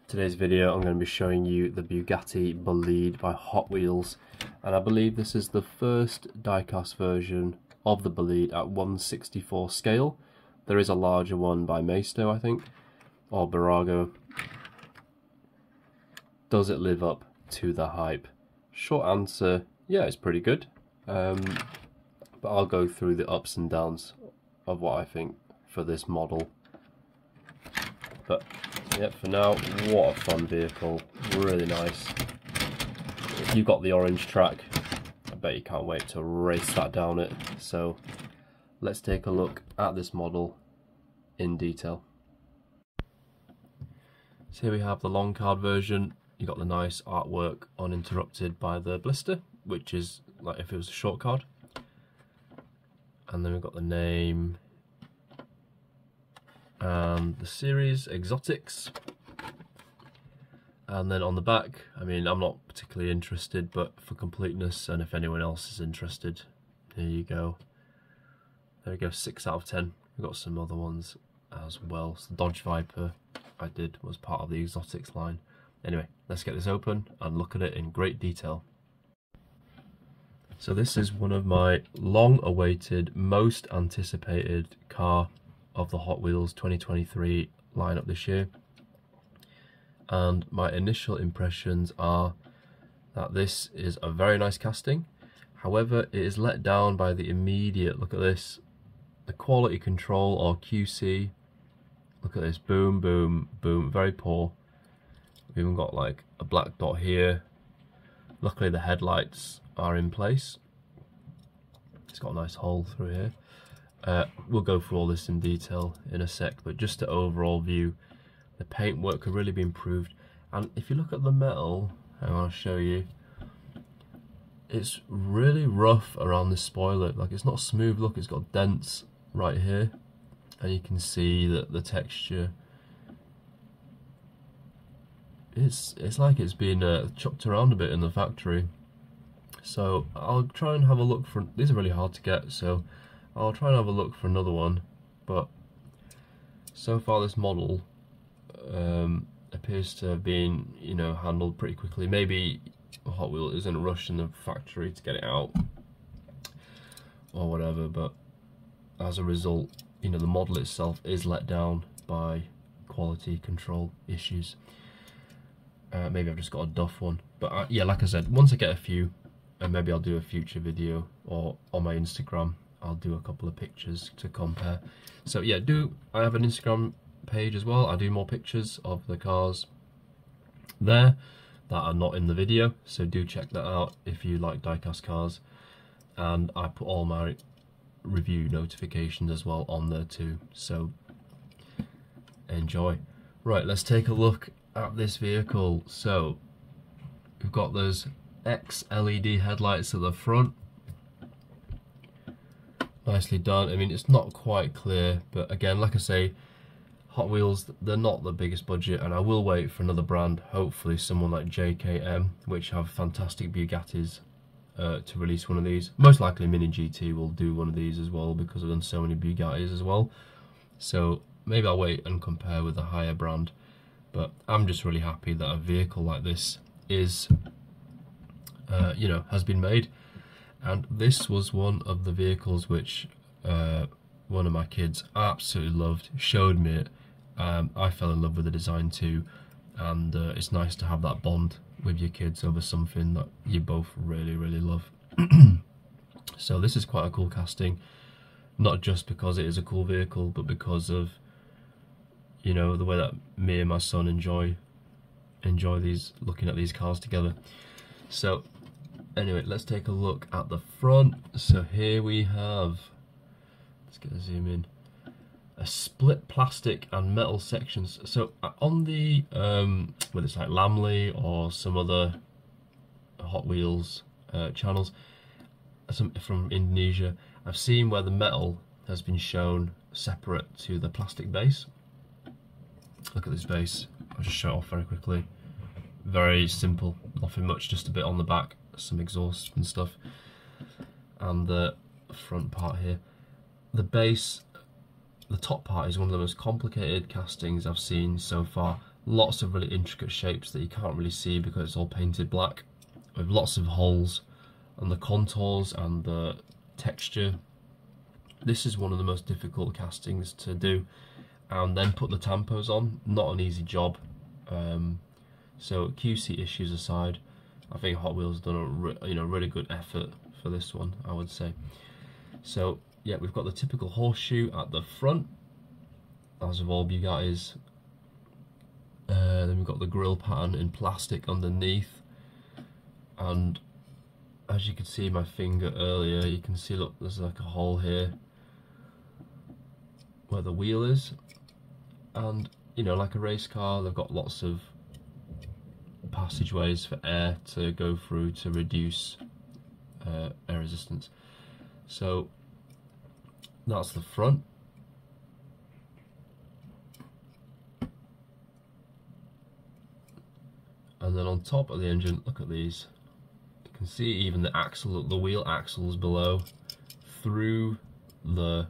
Today's video I'm going to be showing you the Bugatti Bolide by Hot Wheels, and I believe this is the first diecast version of the Bolide at 1/64 scale. There is a larger one by Maisto, I think, or Barago. Does it live up to the hype? Short answer, yeah, it's pretty good. But I'll go through the ups and downs of what I think for this model. But yeah, for now, what a fun vehicle, really nice. If you've got the orange track, I bet you can't wait to race that down it. So let's take a look at this model in detail. So here we have the long card version. You got the nice artwork uninterrupted by the blister, which is like if it was a short card. And then we've got the name and the series, Exotics. And then on the back, I mean, I'm not particularly interested, but for completeness, and if anyone else is interested, here you go. There we go, 6 out of 10. We've got some other ones as well. So the Dodge Viper I did was part of the Exotics line. Anyway, let's get this open and look at it in great detail. So this is one of my long-awaited, most anticipated car of the Hot Wheels 2023 lineup this year. And my initial impressions are that this is a very nice casting. However, it is let down by the immediate, look at this, the quality control or QC. Look at this, boom, boom, boom, very poor. We've even got like a black dot here. Luckily the headlights are in place. It's got a nice hole through here. We'll go through all this in detail in a sec, but just the overall view, the paintwork could really be improved. And if you look at the metal, I want to show you, it's really rough around the spoiler. Like, it's not smooth, look, it's got dents right here, and you can see that the texture, it's like it's been chopped around a bit in the factory. So I'll try and have a look for, these are really hard to get, so I'll try and have a look for another one. But so far this model appears to have been, you know, handled pretty quickly. Maybe Hot Wheels is in a rush in the factory to get it out or whatever, but as a result, you know, the model itself is let down by quality control issues. Maybe I've just got a duff one, but yeah, like I said, once I get a few, and maybe I'll do a future video, or on my Instagram I'll do a couple of pictures to compare. So yeah, I have an Instagram page as well. I do more pictures of the cars there that are not in the video, so do check that out if you like diecast cars. And I put all my review notifications as well on there too, so enjoy. Right, let's take a look at this vehicle. So we've got those X LED headlights at the front, nicely done. I mean, it's not quite clear, but again, like I say, Hot Wheels, they're not the biggest budget, and I will wait for another brand, hopefully someone like JKM, which have fantastic Bugattis, to release one of these. Most likely Mini GT will do one of these as well, because I've done so many Bugattis as well. So maybe I'll wait and compare with a higher brand. But I'm just really happy that a vehicle like this is, you know, has been made. And this was one of the vehicles which one of my kids absolutely loved, showed me it. I fell in love with the design too, and it's nice to have that bond with your kids over something that you both really, really love. So this is quite a cool casting, not just because it is a cool vehicle, but because of, you know, the way that me and my son enjoy these, looking at these cars together. So anyway, let's take a look at the front. So here we have, let's get a zoom in, a split plastic and metal sections. So on the whether it's like Lamley or some other Hot Wheels channels from Indonesia, I've seen where the metal has been shown separate to the plastic base. Look at this base, I'll just show it off very quickly. Very simple, nothing much, just a bit on the back, some exhaust and stuff, and the front part here. The base, the top part is one of the most complicated castings I've seen so far. lots of really intricate shapes that you can't really see because it's all painted black, with lots of holes and the contours and the texture. This is one of the most difficult castings to do, and then put the tampos on, not an easy job. So QC issues aside, I think Hot Wheels done a really good effort for this one, I would say. So yeah, we've got the typical horseshoe at the front, as of all Bugattis. Then we've got the grille pattern in plastic underneath, and as you could see my finger earlier, you can see, look, there's like a hole here where the wheel is, and you know, like a race car, they've got lots of passageways for air to go through to reduce air resistance. So that's the front. And then on top of the engine, look at these. You can see even the axle, the wheel axles below, through the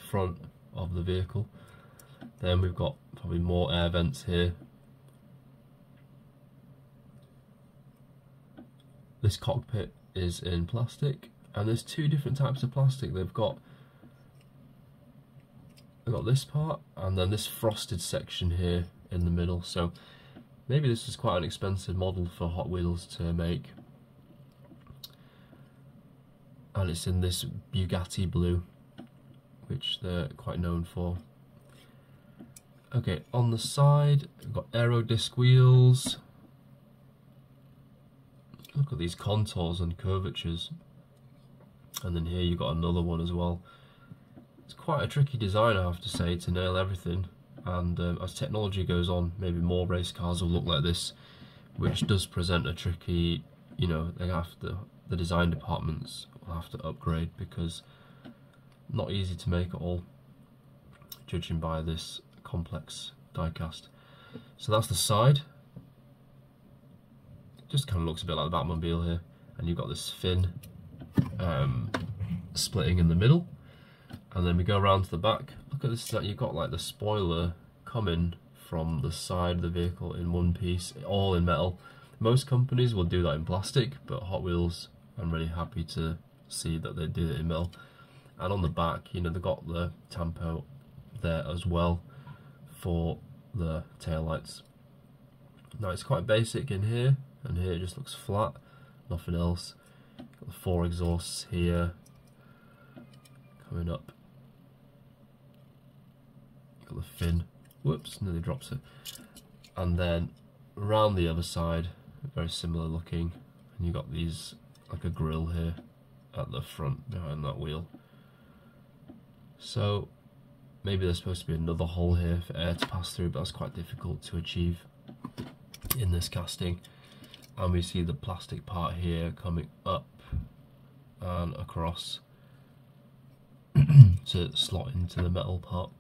front of the vehicle. Then we've got probably more air vents here. This cockpit is in plastic, and there's two different types of plastic. They've got this part, and then this frosted section here in the middle. So maybe this is quite an expensive model for Hot Wheels to make, and it's in this Bugatti blue, which they're quite known for. Okay, on the side we've got aero disc wheels. Look at these contours and curvatures, and then here you've got another one as well. It's quite a tricky design, I have to say, to nail everything, and as technology goes on, maybe more race cars will look like this, which does present a tricky, you know, the design departments will have to upgrade, because not easy to make at all, judging by this complex diecast. So that's the side. Just kind of looks a bit like the Batmobile here, and you've got this fin splitting in the middle, and then we go around to the back. Look at this, that you've got like the spoiler coming from the side of the vehicle in one piece, all in metal. Most companies will do that in plastic, but Hot Wheels, I'm really happy to see that they did it in metal. And on the back, you know, they've got the tampo there as well for the taillights. Now it's quite basic in here, and here it just looks flat, nothing else. Got the 4 exhausts here coming up. Got the fin, whoops, nearly drops it. And then around the other side, very similar looking, and you've got these, like a grille here at the front behind that wheel. So maybe there's supposed to be another hole here for air to pass through, but that's quite difficult to achieve in this casting. And we see the plastic part here coming up and across to slot into the metal part.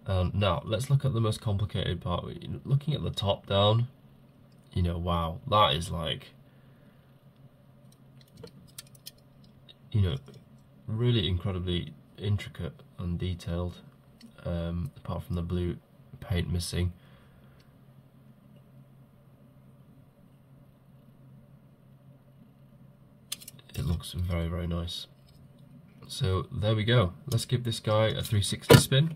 Now let's look at the most complicated part. Looking at the top down, you know, wow, that is like, you know, really incredibly intricate and detailed, apart from the blue paint missing. It looks very, very nice. So there we go. Let's give this guy a 360 spin.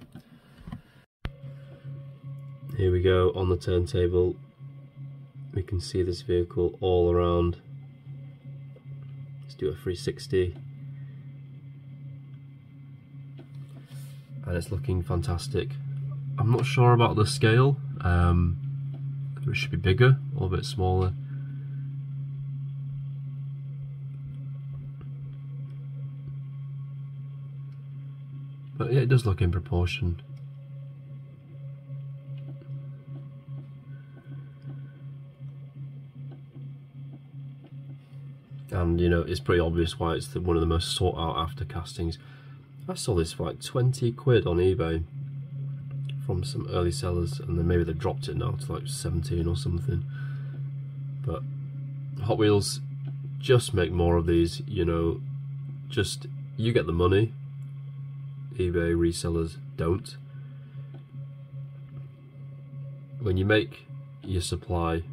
Here we go on the turntable. We can see this vehicle all around. Let's do a 360. And it's looking fantastic. I'm not sure about the scale. It should be bigger or a bit smaller. But yeah, it does look in proportion. And you know, it's pretty obvious why it's one of the most sought out after castings. I saw this for like 20 quid on eBay from some early sellers, and then maybe they dropped it now to like 17 or something. But Hot Wheels, just make more of these, you know, just, you get the money, eBay resellers don't. when you make your supply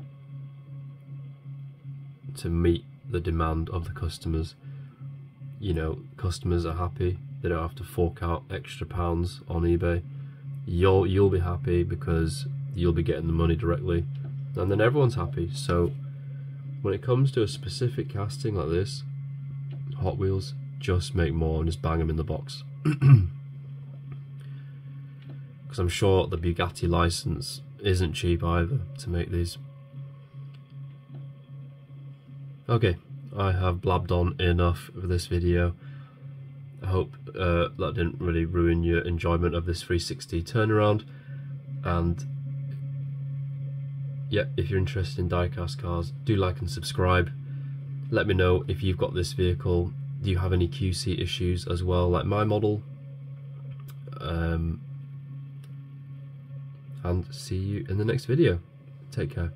to meet the demand of the customers, you know, customers are happy, they don't have to fork out extra pounds on eBay. You'll be happy because you'll be getting the money directly, and then everyone's happy. So when it comes to a specific casting like this, Hot Wheels, just make more and just bang them in the box. Because I'm sure the Bugatti license isn't cheap either to make these. Okay, I have blabbed on enough for this video. I hope that didn't really ruin your enjoyment of this 360 turnaround. And yeah, if you're interested in diecast cars, do like and subscribe. Let me know if you've got this vehicle. Do you have any QC issues as well, like my model? And see you in the next video. Take care.